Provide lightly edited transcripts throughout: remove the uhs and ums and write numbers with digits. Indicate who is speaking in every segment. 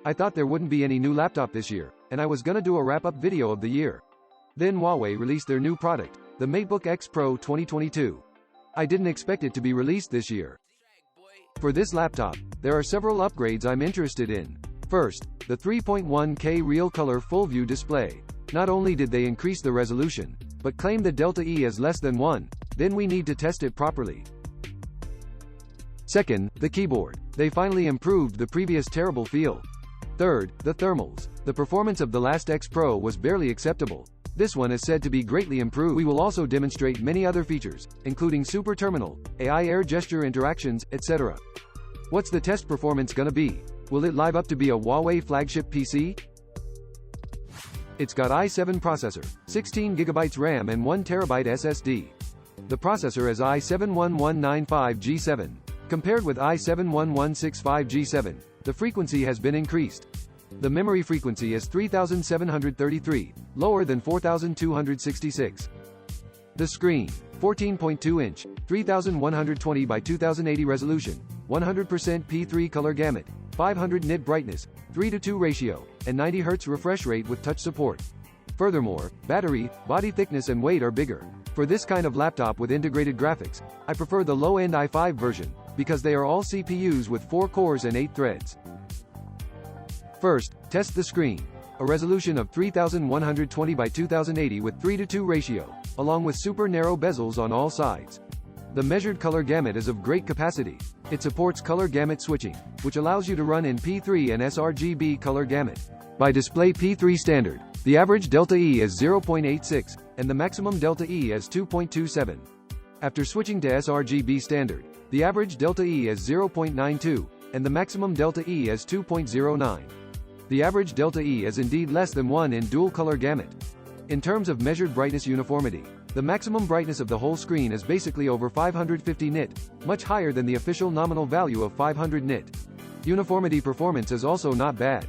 Speaker 1: I thought there wouldn't be any new laptop this year, and I was gonna do a wrap-up video of the year. Then Huawei released their new product, the MateBook X Pro 2022. I didn't expect it to be released this year. For this laptop, there are several upgrades I'm interested in. First, the 3.1K Real Color Full View display. Not only did they increase the resolution, but claim the Delta E as less than 1, then we need to test it properly. Second, the keyboard. They finally improved the previous terrible feel. Third, the thermals. The performance of the last X Pro was barely acceptable. This one is said to be greatly improved. We will also demonstrate many other features, including Super Terminal, AI air gesture interactions, etc. What's the test performance gonna be? Will it live up to be a Huawei flagship PC? It's got i7 processor, 16GB RAM and 1TB SSD. The processor is i7-1195G7. Compared with i7-1165G7, the frequency has been increased. The memory frequency is 3733, lower than 4266. The screen, 14.2-inch, 3120 by 2080 resolution, 100% P3 color gamut, 500 nit brightness, 3:2 ratio, and 90 Hz refresh rate with touch support. Furthermore, battery, body thickness and weight are bigger. For this kind of laptop with integrated graphics, I prefer the low-end i5 version, because they are all CPUs with 4 cores and 8 threads. First, test the screen. A resolution of 3120 by 2080 with 3:2 ratio, along with super narrow bezels on all sides. The measured color gamut is of great capacity. It supports color gamut switching, which allows you to run in P3 and sRGB color gamut. By display P3 standard, the average Delta E is 0.86, and the maximum Delta E is 2.27. After switching to sRGB standard, the average Delta E is 0.92, and the maximum Delta E is 2.09. The average Delta E is indeed less than 1 in dual color gamut. In terms of measured brightness uniformity, the maximum brightness of the whole screen is basically over 550 nit, much higher than the official nominal value of 500 nit. Uniformity performance is also not bad.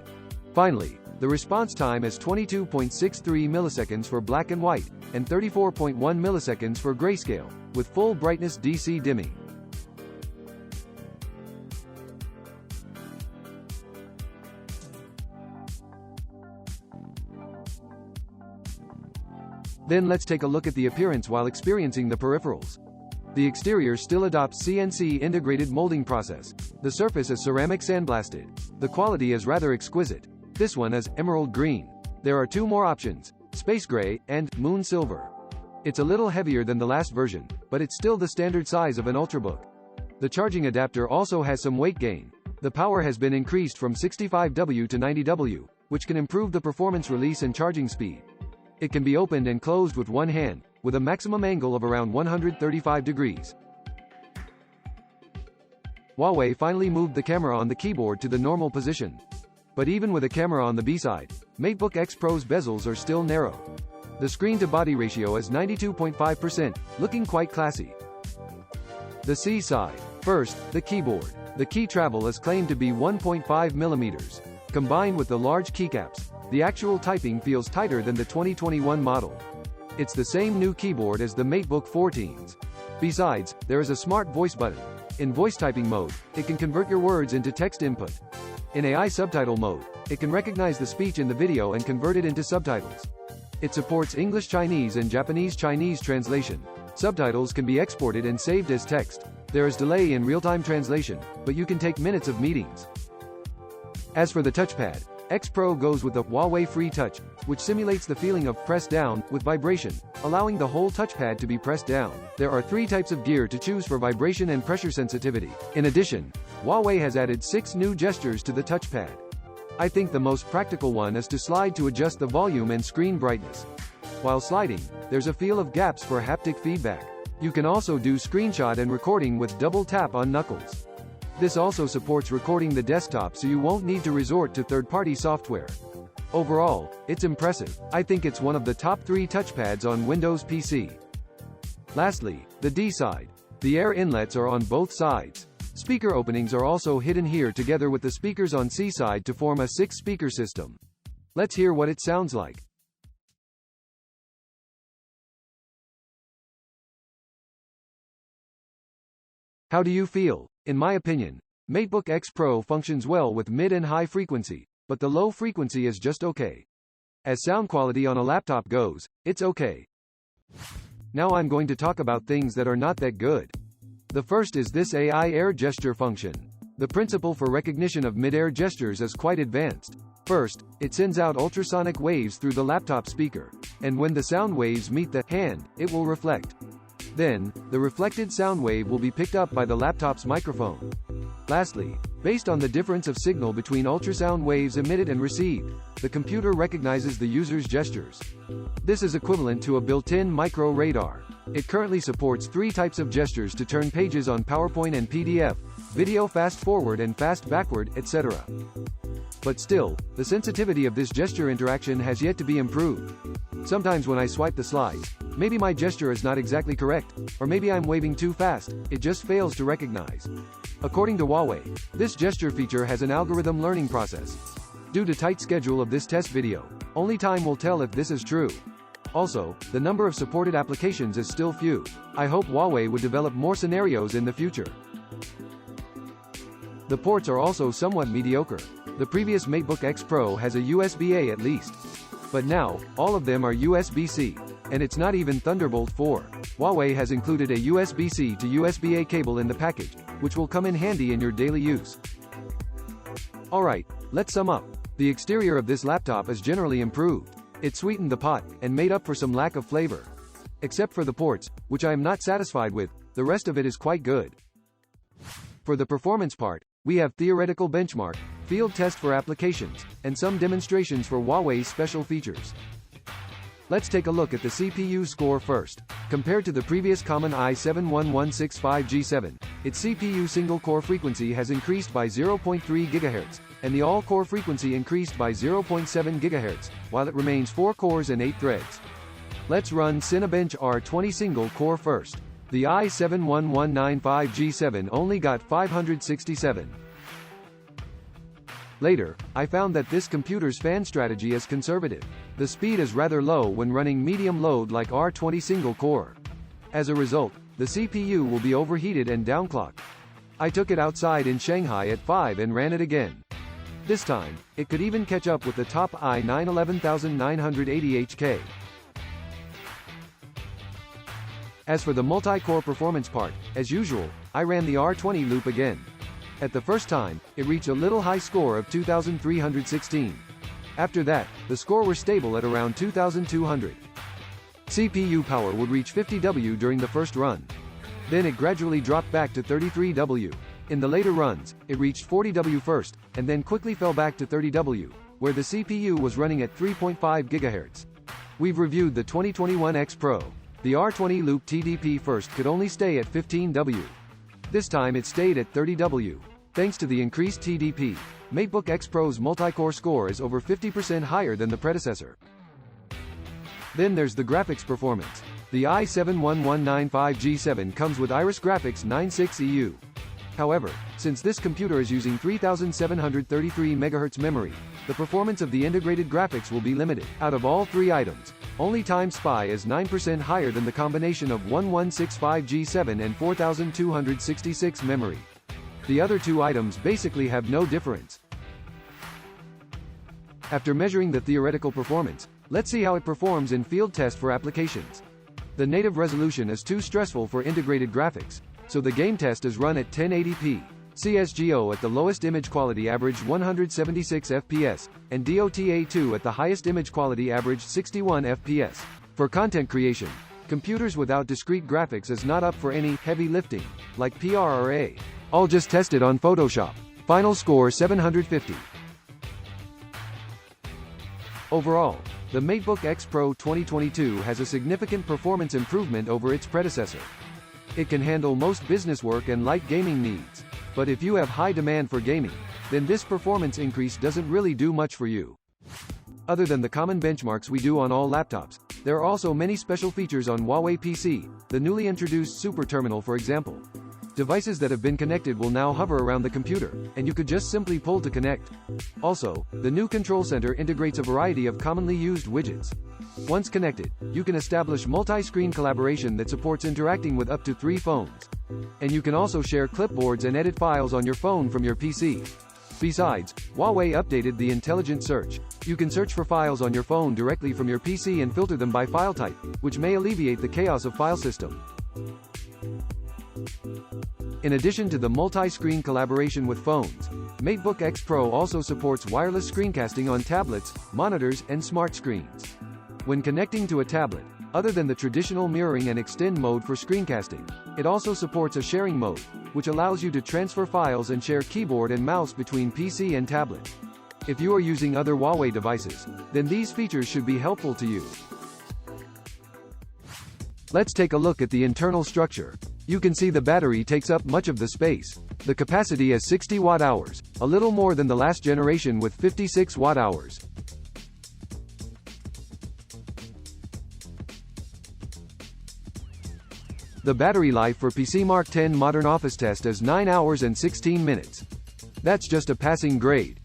Speaker 1: Finally, the response time is 22.63 milliseconds for black and white, and 34.1 milliseconds for grayscale, with full brightness DC dimming. Then let's take a look at the appearance while experiencing the peripherals. The exterior still adopts CNC integrated molding process. The surface is ceramic sandblasted. The quality is rather exquisite. This one is emerald green. There are 2 more options, space gray and moon silver. It's a little heavier than the last version, but it's still the standard size of an Ultrabook. The charging adapter also has some weight gain. The power has been increased from 65W to 90W, which can improve the performance release and charging speed. It can be opened and closed with one hand, with a maximum angle of around 135 degrees. Huawei finally moved the camera on the keyboard to the normal position. But even with a camera on the B side, MateBook X Pro's bezels are still narrow. The screen-to-body ratio is 92.5%, looking quite classy. The C side. First, the keyboard. The key travel is claimed to be 1.5 millimeters. Combined with the large keycaps, the actual typing feels tighter than the 2021 model. It's the same new keyboard as the MateBook 14s. Besides, there is a smart voice button. In voice typing mode, it can convert your words into text input. In AI subtitle mode, it can recognize the speech in the video and convert it into subtitles. It supports English Chinese and Japanese Chinese translation. Subtitles can be exported and saved as text. There is delay in real-time translation, but you can take minutes of meetings. As for the touchpad, X Pro goes with the Huawei Free Touch, which simulates the feeling of press down with vibration, allowing the whole touchpad to be pressed down. There are 3 types of gear to choose for vibration and pressure sensitivity. In addition, Huawei has added 6 new gestures to the touchpad. I think the most practical one is to slide to adjust the volume and screen brightness. While sliding, there's a feel of gaps for haptic feedback. You can also do screenshot and recording with double tap on knuckles. This also supports recording the desktop, so you won't need to resort to third-party software. Overall, it's impressive. I think it's one of the top 3 touchpads on Windows PC. Lastly, the D side. The air inlets are on both sides. Speaker openings are also hidden here together with the speakers on C side to form a 6-speaker system. Let's hear what it sounds like. How do you feel? In my opinion, MateBook X Pro functions well with mid and high frequency, but the low frequency is just okay. As sound quality on a laptop goes, it's okay. Now I'm going to talk about things that are not that good. The first is this AI air gesture function. The principle for recognition of mid-air gestures is quite advanced. First, it sends out ultrasonic waves through the laptop speaker, and when the sound waves meet the hand, it will reflect. Then, the reflected sound wave will be picked up by the laptop's microphone. Lastly, based on the difference of signal between ultrasound waves emitted and received, the computer recognizes the user's gestures. This is equivalent to a built-in micro radar. It currently supports 3 types of gestures to turn pages on PowerPoint and PDF, video fast forward and fast backward, etc. But still, the sensitivity of this gesture interaction has yet to be improved. Sometimes when I swipe the slides, maybe my gesture is not exactly correct, or maybe I'm waving too fast, it just fails to recognize. According to Huawei, this gesture feature has an algorithm learning process. Due to tight schedule of this test video, only time will tell if this is true. Also, the number of supported applications is still few. I hope Huawei would develop more scenarios in the future. The ports are also somewhat mediocre. The previous MateBook X Pro has a USB-A at least. But now, all of them are USB-C. And it's not even Thunderbolt 4. Huawei has included a USB-C to USB-A cable in the package, which will come in handy in your daily use. Alright, let's sum up. The exterior of this laptop is generally improved. It sweetened the pot, and made up for some lack of flavor. Except for the ports, which I am not satisfied with, the rest of it is quite good. For the performance part, we have theoretical benchmark, field test for applications, and some demonstrations for Huawei's special features. Let's take a look at the CPU score first. Compared to the previous common i7-1165G7, its CPU single-core frequency has increased by 0.3 GHz, and the all-core frequency increased by 0.7 GHz, while it remains 4 cores and 8 threads. Let's run Cinebench R20 single-core first. The i7-1195G7 only got 567. Later, I found that this computer's fan strategy is conservative. The speed is rather low when running medium load like R20 single core. As a result, the CPU will be overheated and downclocked. I took it outside in Shanghai at 5 and ran it again. This time, it could even catch up with the top i9-11980HK. As for the multi-core performance part, as usual, I ran the R20 loop again. At the first time, it reached a little high score of 2316. After that, the score was stable at around 2200. CPU power would reach 50 W during the first run. Then it gradually dropped back to 33 W. In the later runs, it reached 40 W first, and then quickly fell back to 30 W, where the CPU was running at 3.5 GHz. We've reviewed the 2021 X Pro. The R20 loop TDP first could only stay at 15 W. This time it stayed at 30 W. Thanks to the increased TDP, MateBook X Pro's multi-core score is over 50% higher than the predecessor. Then there's the graphics performance. The i7-1195G7 comes with Iris Graphics 96EU. However, since this computer is using 3733 MHz memory, the performance of the integrated graphics will be limited. Out of all 3 items, only Time Spy is 9% higher than the combination of 1165G7 and 4266 memory. The other 2 items basically have no difference. After measuring the theoretical performance, let's see how it performs in field test for applications. The native resolution is too stressful for integrated graphics, so the game test is run at 1080p. CSGO at the lowest image quality averaged 176 FPS, and DOTA2 at the highest image quality averaged 61 FPS. For content creation, computers without discrete graphics is not up for any heavy lifting, like PRRA. All just tested on Photoshop. Final score 750. Overall, the MateBook X Pro 2022 has a significant performance improvement over its predecessor. It can handle most business work and light gaming needs. But if you have high demand for gaming, then this performance increase doesn't really do much for you. Other than the common benchmarks we do on all laptops, there are also many special features on Huawei PC, the newly introduced Super Terminal for example. Devices that have been connected will now hover around the computer, and you could just simply pull to connect. Also, the new control center integrates a variety of commonly used widgets. Once connected, you can establish multi-screen collaboration that supports interacting with up to 3 phones. And you can also share clipboards and edit files on your phone from your PC. Besides, Huawei updated the intelligent search. You can search for files on your phone directly from your PC and filter them by file type, which may alleviate the chaos of file system. In addition to the multi-screen collaboration with phones, MateBook X Pro also supports wireless screencasting on tablets, monitors, and smart screens. When connecting to a tablet, other than the traditional mirroring and extend mode for screencasting, it also supports a sharing mode, which allows you to transfer files and share keyboard and mouse between PC and tablet. If you are using other Huawei devices, then these features should be helpful to you. Let's take a look at the internal structure. You can see the battery takes up much of the space. The capacity is 60 watt-hours, a little more than the last generation with 56 watt-hours. The battery life for PC Mark 10 Modern Office Test is 9 hours and 16 minutes. That's just a passing grade.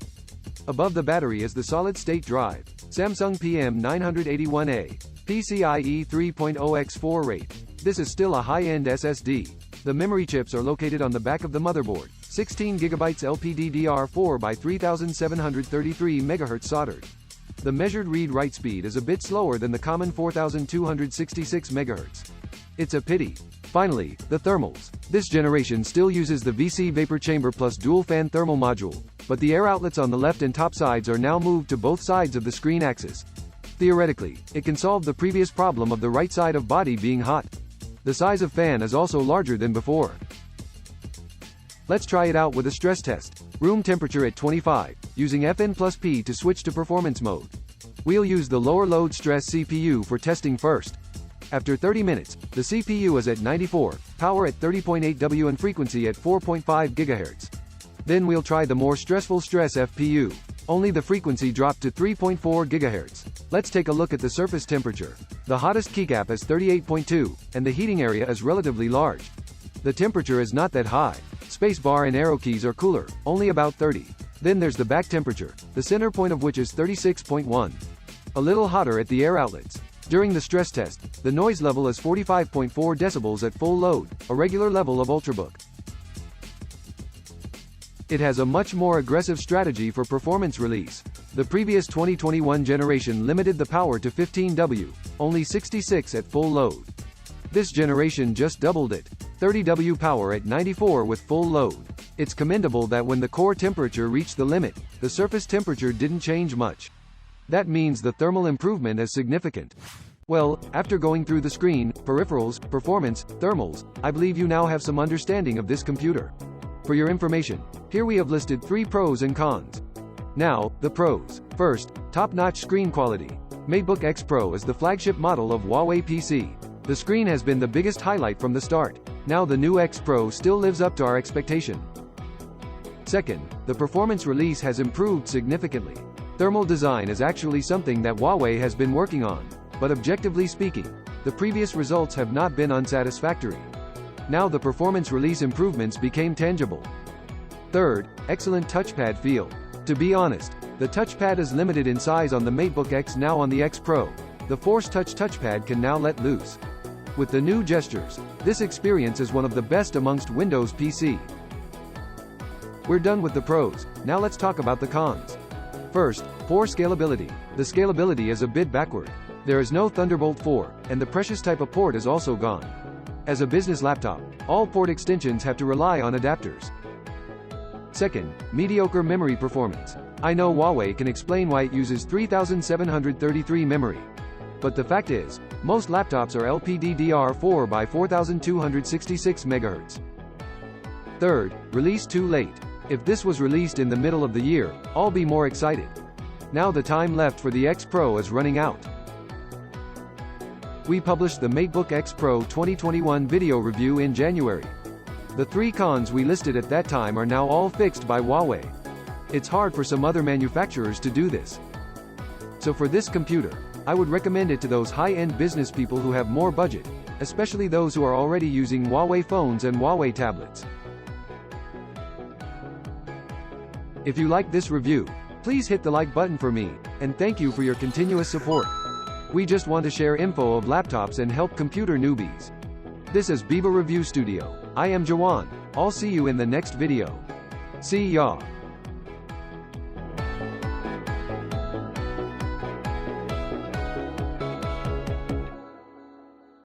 Speaker 1: Above the battery is the solid-state drive, Samsung PM981A, PCIe 3.0x4 rate. This is still a high-end SSD. The memory chips are located on the back of the motherboard, 16 GB LPDDR4 by 3733 MHz soldered. The measured read-write speed is a bit slower than the common 4266 MHz. It's a pity. Finally, the thermals. This generation still uses the VC vapor chamber plus dual fan thermal module, but the air outlets on the left and top sides are now moved to both sides of the screen axis. Theoretically, it can solve the previous problem of the right side of body being hot. The size of fan is also larger than before. Let's try it out with a stress test. Room temperature at 25, using FN+P to switch to performance mode. We'll use the lower load stress CPU for testing first. After 30 minutes, the CPU is at 94, power at 30.8 W and frequency at 4.5 GHz. Then we'll try the more stressful stress FPU. Only the frequency dropped to 3.4 GHz. Let's take a look at the surface temperature. The hottest keycap is 38.2, and the heating area is relatively large. The temperature is not that high. Spacebar and arrow keys are cooler, only about 30. Then there's the back temperature, the center point of which is 36.1. A little hotter at the air outlets. During the stress test, the noise level is 45.4 decibels at full load, a regular level of Ultrabook. It has a much more aggressive strategy for performance release. The previous 2021 generation limited the power to 15 W, only 66 at full load. This generation just doubled it, 30 W power at 94 with full load. It's commendable that when the core temperature reached the limit, the surface temperature didn't change much. That means the thermal improvement is significant. Well, after going through the screen, peripherals, performance, thermals, I believe you now have some understanding of this computer. For your information, here we have listed 3 pros and cons. Now, the pros. First, top-notch screen quality. MateBook X Pro is the flagship model of Huawei PC. The screen has been the biggest highlight from the start. Now the new X Pro still lives up to our expectation. Second, the performance release has improved significantly. Thermal design is actually something that Huawei has been working on, but objectively speaking, the previous results have not been unsatisfactory. Now the performance release improvements became tangible. Third, excellent touchpad feel. To be honest, the touchpad is limited in size on the MateBook X. Now on the X Pro, the Force Touch touchpad can now let loose. With the new gestures, this experience is one of the best amongst Windows PC. We're done with the pros, now let's talk about the cons. First, poor scalability. The scalability is a bit backward. There is no Thunderbolt 4, and the precious type of port is also gone. As a business laptop, all port extensions have to rely on adapters. Second, mediocre memory performance. I know Huawei can explain why it uses 3733 memory. But the fact is, most laptops are LPDDR4 by 4266 MHz. Third, release too late. If this was released in the middle of the year, I'll be more excited. Now the time left for the X Pro is running out. We published the MateBook X Pro 2021 video review in January. The 3 cons we listed at that time are now all fixed by Huawei. It's hard for some other manufacturers to do this. So for this computer, I would recommend it to those high-end business people who have more budget, especially those who are already using Huawei phones and Huawei tablets. If you liked this review, please hit the like button for me, and thank you for your continuous support. We just want to share info of laptops and help computer newbies. This is BIBA Review Studio. I am Jawan. I'll see you in the next video. See ya.